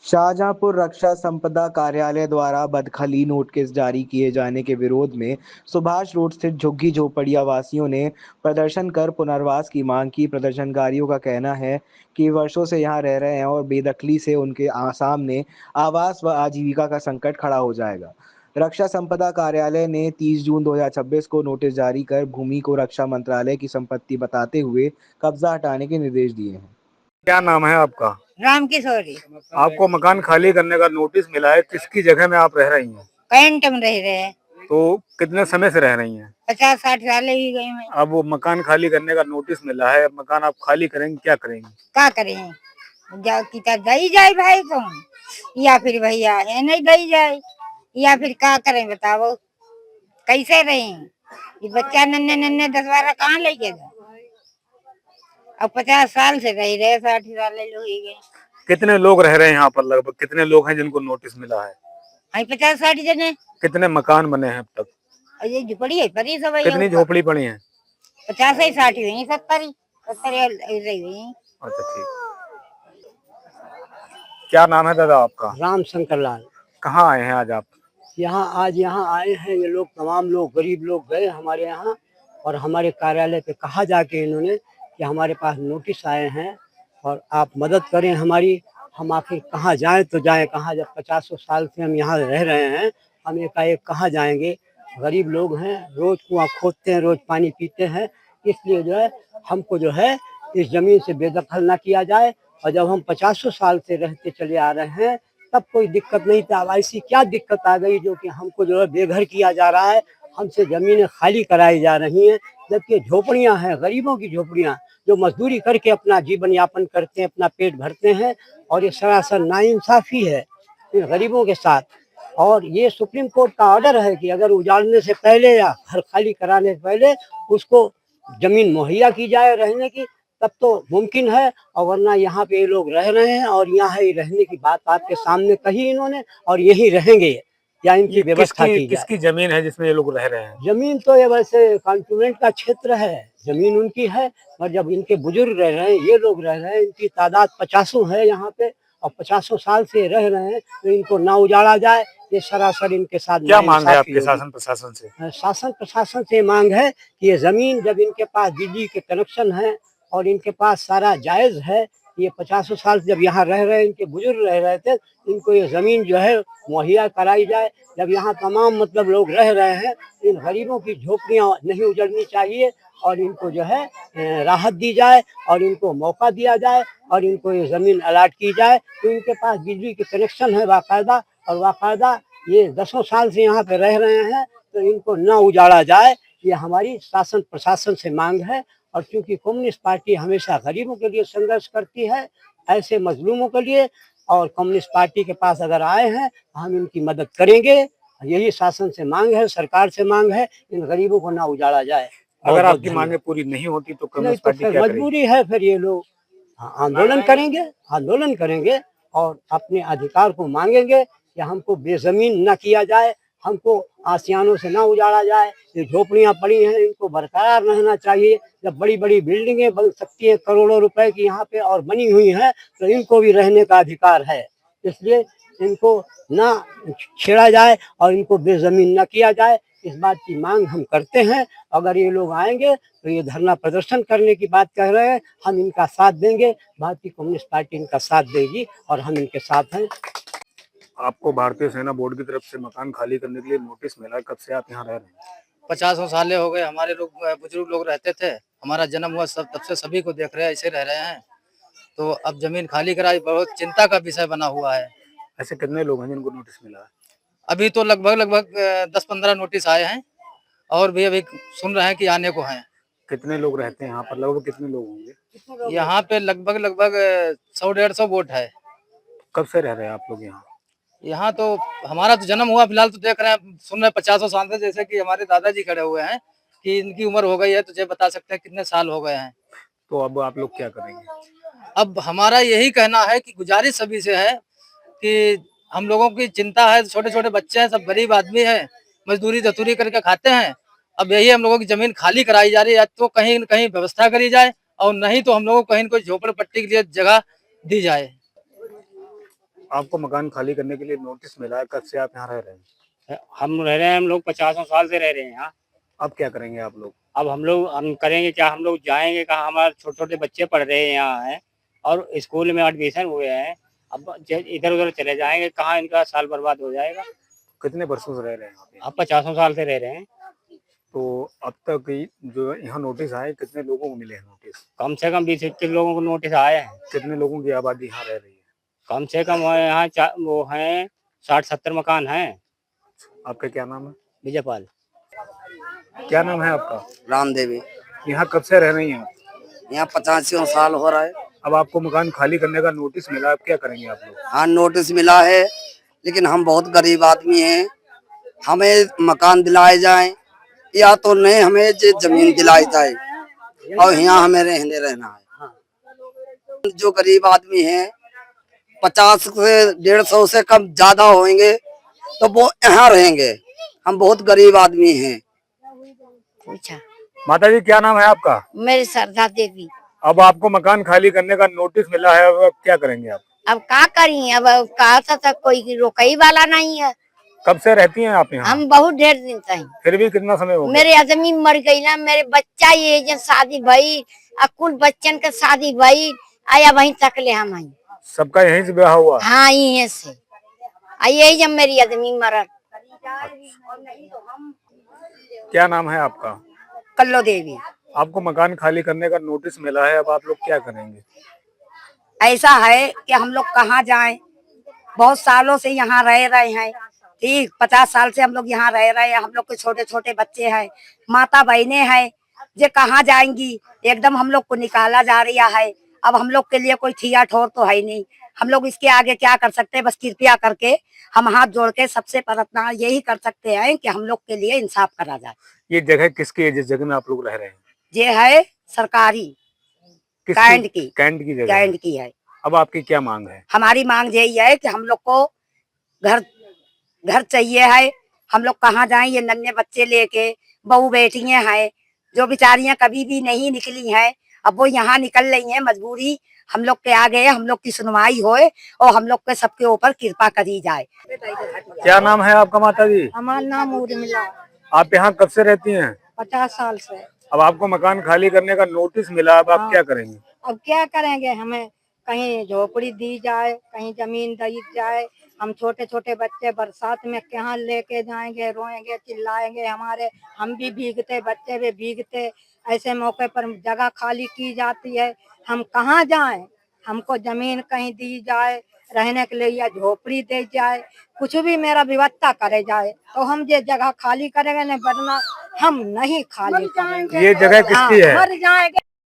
शाहजहांपुर रक्षा संपदा कार्यालय द्वारा बदखली नोटिस जारी किए जाने के विरोध में सुभाष रोड स्थित झुग्गी झोपड़िया वासियों ने प्रदर्शन कर पुनर्वास की मांग की। प्रदर्शनकारियों का कहना है कि वर्षों से यहां रह रहे हैं और बेदखली से उनके सामने आवास व आजीविका का संकट खड़ा हो जाएगा। रक्षा संपदा कार्यालय ने 30 जून 2026 को नोटिस जारी कर भूमि को रक्षा मंत्रालय की संपत्ति बताते हुए कब्जा हटाने के निर्देश दिए हैं। क्या नाम है आपका? राम किशोरी। आपको मकान खाली करने का नोटिस मिला है, किसकी जगह में आप रह रही हैं? कैंट में रह रहे हैं। तो कितने समय से रह रही हैं? 50-60 साल ही गए हैं। अब वो मकान खाली करने का नोटिस मिला है, मकान आप खाली करेंगे, क्या करेंगे? क्या करें? जाओ किता दई जाए भाई को, या फिर भैया है नहीं दई जाए, या फिर क्या करें बताओ, कैसे रहें? ये बच्चा नन्हे नन्हे 10-12 कहाँ लेके जाए? अब 50 साल से रह रहे, 60 साल लोग ही गए। कितने लोग रह रहे हैं यहाँ पर? लगभग कितने लोग हैं जिनको नोटिस मिला है? 50-60 जने। कितने मकान बने हैं अब तक? ये झोपड़ी है परी सब। कितनी झोपड़ी पड़ी है? 50-60 हुई, 70 हुई। अच्छा ठीक। क्या नाम है दादा आपका? राम शंकर लाल। कहाँ आए हैं आज आप? आज यहाँ आए हैं ये लोग, तमाम लोग, गरीब लोग गए हमारे यहाँ और हमारे कार्यालय पे कहा जाके इन्होंने कि हमारे पास नोटिस आए हैं और आप मदद करें हमारी। हम आखिर कहाँ जाएं तो जाएं कहाँ, जब 50 साल से हम यहाँ रह रहे हैं, हम एकाएक कहाँ जाएंगे? गरीब लोग हैं, रोज कुआं खोदते हैं, रोज पानी पीते हैं। इसलिए जो है हमको जो है इस जमीन से बेदखल ना किया जाए। और जब हम 50 साल से रहते चले आ रहे हैं तब कोई दिक्कत नहीं था। अब ऐसी क्या दिक्कत आ गई जो कि हमको जो है बेघर किया जा रहा है, हमसे जमीनें खाली कराई जा रही हैं, जबकि झोपड़ियां हैं, गरीबों की झोपड़ियां, जो मजदूरी करके अपना जीवन यापन करते हैं, अपना पेट भरते हैं। और ये सरासर नाइंसाफी है इन गरीबों के साथ। और ये सुप्रीम कोर्ट का ऑर्डर है कि अगर उजाड़ने से पहले या घर खाली कराने से पहले उसको जमीन मुहैया की जाए रहने की, तब तो मुमकिन है। और वरना यहाँ पे ये लोग रह रहे हैं और यहाँ ही रहने की बात आपके सामने कही इन्होंने, और यही रहेंगे या इनकी व्यवस्था की जाए। किसकी जमीन है जिसमें ये लोग रह रहे हैं? जमीन तो ये वैसे कंटोनमेंट का क्षेत्र है, जमीन उनकी है। और जब इनके बुजुर्ग रह रहे हैं, ये लोग रह रहे हैं, इनकी तादाद 50 है यहाँ पे और 50 साल से रह रहे हैं, तो इनको ना उजाड़ा जाए। ये सरासर इनके साथ क्या मांग है आपके शासन प्रशासन से? शासन प्रशासन से मांग है कि ये जमीन, जब इनके पास बिजली के कनेक्शन है और इनके पास सारा जायज है, ये 50 साल जब यहाँ रह रहे हैं, इनके बुजुर्ग रह रहे थे, इनको ये जमीन जो है मुहैया कराई जाए। जब यहाँ तमाम मतलब लोग रह रहे हैं, इन गरीबों की झोपड़ियाँ नहीं उजड़नी चाहिए और इनको जो है राहत दी जाए और इनको मौका दिया जाए और इनको ये जमीन अलाट की जाए। तो इनके पास बिजली के कनेक्शन है बाकायदा, और बाकायदा ये 10 साल से यहाँ पे रह रहे हैं, तो इनको न उजाड़ा जाए। ये हमारी शासन प्रशासन से मांग है। और क्योंकि कम्युनिस्ट पार्टी हमेशा गरीबों के लिए संघर्ष करती है, ऐसे मजलूमों के लिए, और कम्युनिस्ट पार्टी के पास अगर आए हैं हम इनकी मदद करेंगे। यही शासन से मांग है, सरकार से मांग है, इन गरीबों को ना उजाड़ा जाए। अगर आपकी मांगें पूरी नहीं होती तो कम्युनिस्ट पार्टी क्या करेगी? मजबूरी है, फिर ये लोग आंदोलन करेंगे और अपने अधिकार को मांगेंगे कि हमको बेजमीन न किया जाए, हमको आसियानों से ना उजाड़ा जाए। ये झोपड़ियाँ पड़ी हैं, इनको बरकरार रहना चाहिए। जब बड़ी बड़ी बिल्डिंगें बन सकती हैं करोड़ों रुपए की यहाँ पे और बनी हुई हैं, तो इनको भी रहने का अधिकार है। इसलिए इनको ना छेड़ा जाए और इनको बेजमीन न किया जाए, इस बात की मांग हम करते हैं। अगर ये लोग आएंगे तो ये धरना प्रदर्शन करने की बात कह रहे हैं, हम इनका साथ देंगे। भारतीय कम्युनिस्ट पार्टी इनका साथ देगी और हम इनके साथ हैं। आपको भारतीय सेना बोर्ड की तरफ से मकान खाली करने के लिए नोटिस मिला है, कब से आप यहाँ रह रहे हैं? 50 साल हो गए, हमारे लोग बुजुर्ग लोग रहते थे, हमारा जन्म हुआ सब तब से सभी को देख रहे हैं, ऐसे रह रहे हैं। तो अब जमीन खाली कराई बहुत चिंता का विषय बना हुआ है। ऐसे कितने लोग हैं जिनको नोटिस मिला है? अभी तो लगभग 10-15 नोटिस आए हैं और भी अभी सुन रहे हैं कि आने को हैं। कितने लोग रहते हैं यहाँ पर? लगभग कितने लोग होंगे? यहाँ पे लगभग 100-150 वोट है। कब से रह रहे हैं आप लोग यहाँ? यहाँ तो हमारा तो जन्म हुआ, फिलहाल तो देख रहे हैं, सुन रहे हैं 50 साल से, जैसे कि हमारे दादाजी खड़े हुए हैं कि इनकी उम्र हो गई है, तुझे बता सकते हैं कितने साल हो गए हैं। तो अब आप लोग क्या करेंगे? अब हमारा यही कहना है कि गुजारिश सभी से है कि हम लोगों की चिंता है, छोटे छोटे बच्चे हैं, सब गरीब आदमी हैं, मजदूरी दतूरी करके खाते हैं। अब यही हम लोगों की जमीन खाली कराई जा रही है, या तो कहीं न कहीं व्यवस्था करी जाए और नहीं तो हम लोगों को कहीं न कोई झोपड़पट्टी के लिए जगह दी जाए। आपको मकान खाली करने के लिए नोटिस मिला है, कब से आप यहाँ रह रहे हैं? हम रह रहे हैं, हम लोग 50 साल से रह रहे हैं यहाँ। अब क्या करेंगे आप लोग? अब हम करेंगे क्या, हम लोग जाएंगे कहाँ, हमारे छोटे छोटे बच्चे पढ़ रहे हैं यहाँ हैं और स्कूल में एडमिशन हुए हैं। अब इधर उधर चले जाएंगे कहाँ, इनका साल बर्बाद हो जाएगा। कितने वर्षों से रह रहे हैं यहाँ पे? अब 50 साल से रह रहे हैं। तो अब तक जो यहाँ नोटिस आए, कितने लोगों को मिले हैं नोटिस? कम से कम 20-21 लोगों को नोटिस आए हैं। कितने लोगों की आबादी यहाँ रह रही है? कम से कम यहाँ वो हैं 60-70 मकान हैं। आपका क्या नाम है? विजयपाल। क्या नाम है आपका? राम देवी। यहाँ कब से रह रही हैं आप? यहाँ 85 साल हो रहा है। अब आपको मकान खाली करने का नोटिस मिला, अब क्या करेंगे आप लोग? हाँ, नोटिस मिला है, लेकिन हम बहुत गरीब आदमी हैं। हमें मकान दिलाए जाए या तो नहीं हमें जमीन दिलाई जाए और यहाँ हमें रहना है। जो गरीब आदमी हैं 50 से 150 से कम ज्यादा होंगे तो वो यहाँ रहेंगे। हम बहुत गरीब आदमी हैं। पूछा माता जी, क्या नाम है आपका? मेरी श्रद्धा देवी। अब आपको मकान खाली करने का नोटिस मिला है, अब क्या करेंगे आप? अब क्या करी, अब कहा था कोई रोकई वाला नहीं है। कब से रहती हैं आप यहाँ? हम बहुत ढेर दिन से हैं। फिर भी कितना समय हो गया? मेरे आदमी मर गई ना, मेरे बच्चा ये जन शादी भई, कुल बच्चन के शादी भई, आया वहीं तक ले हम आई। सबका यहीं से ब्याह हुआ? हाँ, यहीं से यही जब मेरी आदमी मरल। क्या नाम है आपका? कल्लो देवी। आपको मकान खाली करने का नोटिस मिला है, अब आप लोग क्या करेंगे? ऐसा है कि हम लोग कहाँ जाएं, बहुत सालों से यहाँ रह रहे हैं। ठीक 50 साल से हम लोग यहाँ रह रहे हैं। हम लोग के छोटे छोटे बच्चे हैं, माता बहने हैं, जे कहाँ जाएंगी। एकदम हम लोग को निकाला जा रहा है। अब हम लोग के लिए कोई ठिया ठोर तो है नहीं। हम लोग इसके आगे क्या कर सकते हैं, बस कृपया करके हम हाथ जोड़ के सबसे प्रार्थना यही कर सकते हैं कि हम लोग के लिए इंसाफ करा जाए। ये जगह किसकी है जिस जगह में आप लोग रह रहे हैं? ये है सरकारी कैंट की। कैंट की जगह? कैंट की है। अब आपकी क्या मांग है? हमारी मांग यही है कि हम लोग को घर चाहिए है। हम लोग कहाँ जाएं, ये नन्हे बच्चे लेके, बहू बेटियां हैं जो बेचारियां कभी भी नहीं निकली हैं, अब वो यहाँ निकल रही हैं। मजबूरी हम लोग के आ गए, हम लोग की सुनवाई होए और हम लोग के सबके ऊपर कृपा करी जाए। क्या नाम है आपका माता जी? हमारा नाम उर्मिला। आप यहाँ कब से रहती हैं? 50 साल से। अब आपको मकान खाली करने का नोटिस मिला, अब आप क्या करेंगे? अब क्या करेंगे, हमें कहीं झोपड़ी दी जाए, कहीं जमीन दी जाए। हम छोटे छोटे बच्चे बरसात में कहाँ लेके जाएंगे, रोएंगे चिल्लाएंगे हमारे, हम भी भीगते, बच्चे भी भीगते। ऐसे मौके पर जगह खाली की जाती है, हम कहाँ जाएं। हमको जमीन कहीं दी जाए रहने के लिए या झोपड़ी दे जाए, कुछ भी मेरा व्यवस्था करे जाए तो हम ये जगह खाली करेंगे, नहीं वरना हम नहीं खाली करेंगे। ये जगह किसकी है? मर जाएंगे।